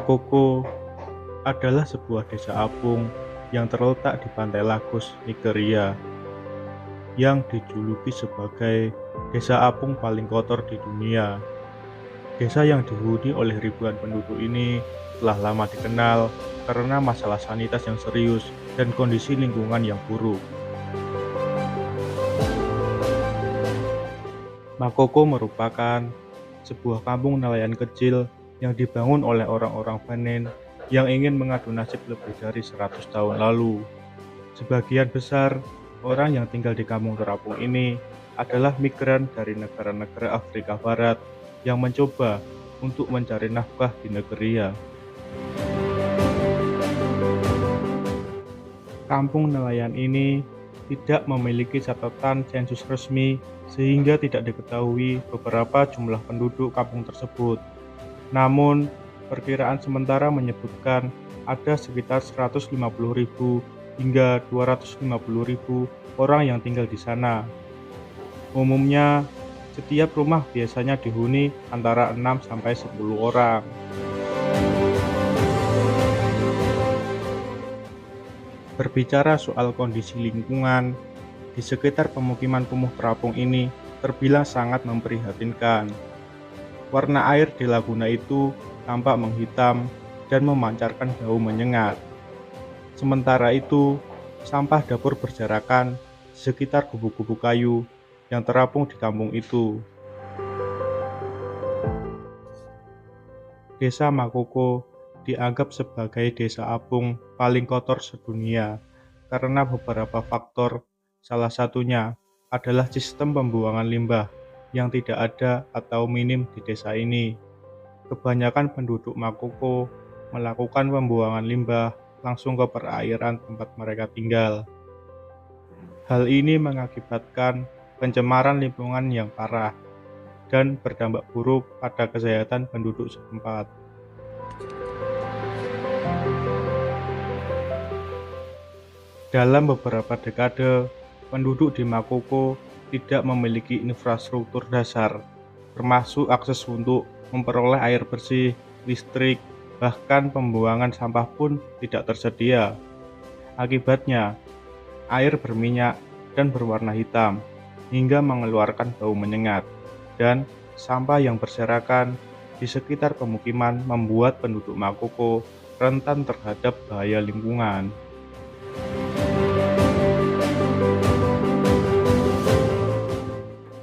Makoko adalah sebuah desa apung yang terletak di pantai Lagos, Nigeria, yang dijuluki sebagai desa apung paling kotor di dunia. Desa yang dihuni oleh ribuan penduduk ini telah lama dikenal karena masalah sanitasi yang serius dan kondisi lingkungan yang buruk. Makoko merupakan sebuah kampung nelayan kecil yang dibangun oleh orang-orang Benin yang ingin mengadu nasib lebih dari 100 tahun lalu. Sebagian besar orang yang tinggal di kampung terapung ini adalah migran dari negara-negara Afrika Barat yang mencoba untuk mencari nafkah di Nigeria. Kampung nelayan ini tidak memiliki catatan sensus resmi sehingga tidak diketahui beberapa jumlah penduduk kampung tersebut. Namun, perkiraan sementara menyebutkan ada sekitar 150.000 hingga 250.000 orang yang tinggal di sana. Umumnya, setiap rumah biasanya dihuni antara 6 sampai 10 orang. Berbicara soal kondisi lingkungan, di sekitar pemukiman kumuh terapung ini terbilang sangat memprihatinkan. Warna air di laguna itu tampak menghitam dan memancarkan bau menyengat. Sementara itu, sampah dapur berserakan di sekitar gubuk-gubuk kayu yang terapung di kampung itu. Desa Makoko dianggap sebagai desa apung paling kotor sedunia karena beberapa faktor, salah satunya adalah sistem pembuangan limbah yang tidak ada atau minim di desa ini. Kebanyakan penduduk Makoko melakukan pembuangan limbah langsung ke perairan tempat mereka tinggal. Hal ini mengakibatkan pencemaran lingkungan yang parah dan berdampak buruk pada kesehatan penduduk setempat. Dalam beberapa dekade, penduduk di Makoko tidak memiliki infrastruktur dasar, termasuk akses untuk memperoleh air bersih, listrik, bahkan pembuangan sampah pun tidak tersedia. Akibatnya, air berminyak dan berwarna hitam, hingga mengeluarkan bau menyengat, dan sampah yang berserakan di sekitar pemukiman membuat penduduk Makoko rentan terhadap bahaya lingkungan.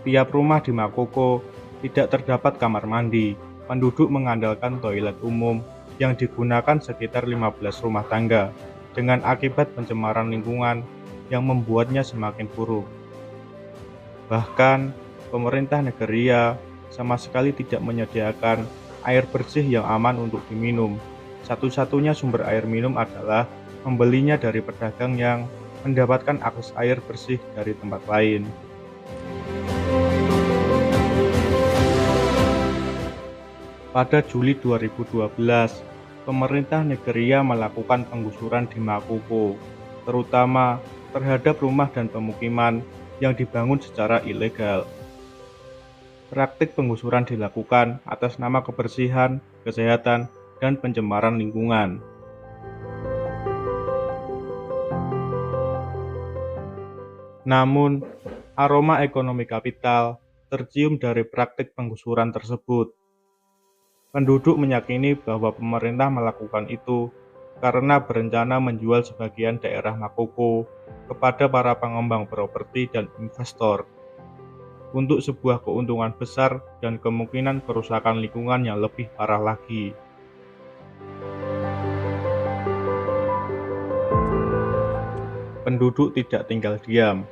Tiap rumah di Makoko tidak terdapat kamar mandi. Penduduk mengandalkan toilet umum yang digunakan sekitar 15 rumah tangga, dengan akibat pencemaran lingkungan yang membuatnya semakin buruk. Bahkan, pemerintah Nigeria sama sekali tidak menyediakan air bersih yang aman untuk diminum. Satu-satunya sumber air minum adalah membelinya dari pedagang yang mendapatkan akses air bersih dari tempat lain. Pada Juli 2012, pemerintah Nigeria melakukan penggusuran di Makoko, terutama terhadap rumah dan pemukiman yang dibangun secara ilegal. Praktik penggusuran dilakukan atas nama kebersihan, kesehatan, dan pencemaran lingkungan. Namun, aroma ekonomi kapital tercium dari praktik penggusuran tersebut. Penduduk meyakini bahwa pemerintah melakukan itu karena berencana menjual sebagian daerah Makoko kepada para pengembang properti dan investor untuk sebuah keuntungan besar dan kemungkinan kerusakan lingkungan yang lebih parah lagi. Penduduk tidak tinggal diam.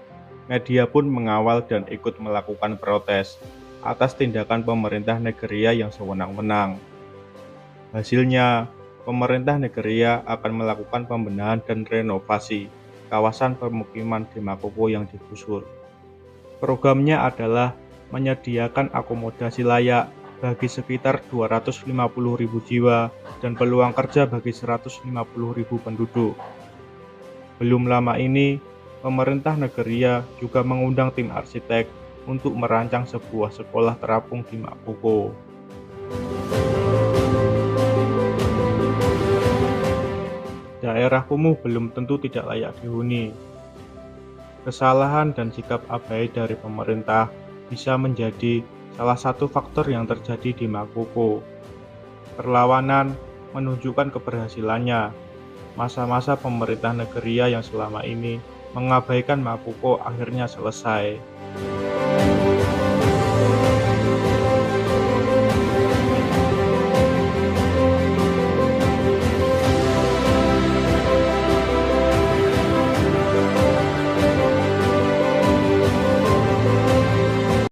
Media pun mengawal dan ikut melakukan protes atas tindakan pemerintah Nigeria yang sewenang-wenang. Hasilnya, pemerintah Nigeria akan melakukan pembenahan dan renovasi kawasan pemukiman di Makoko yang digusur. Programnya adalah menyediakan akomodasi layak bagi sekitar 250.000 jiwa dan peluang kerja bagi 150.000 penduduk. Belum lama ini, pemerintah Nigeria juga mengundang tim arsitek untuk merancang sebuah sekolah terapung di Makoko. daerah kumuh belum tentu tidak layak dihuni. Kesalahan dan sikap abai dari pemerintah bisa menjadi salah satu faktor yang terjadi di Makoko. Perlawanan menunjukkan keberhasilannya. Masa-masa pemerintah Negeriya yang selama ini mengabaikan Makoko akhirnya selesai.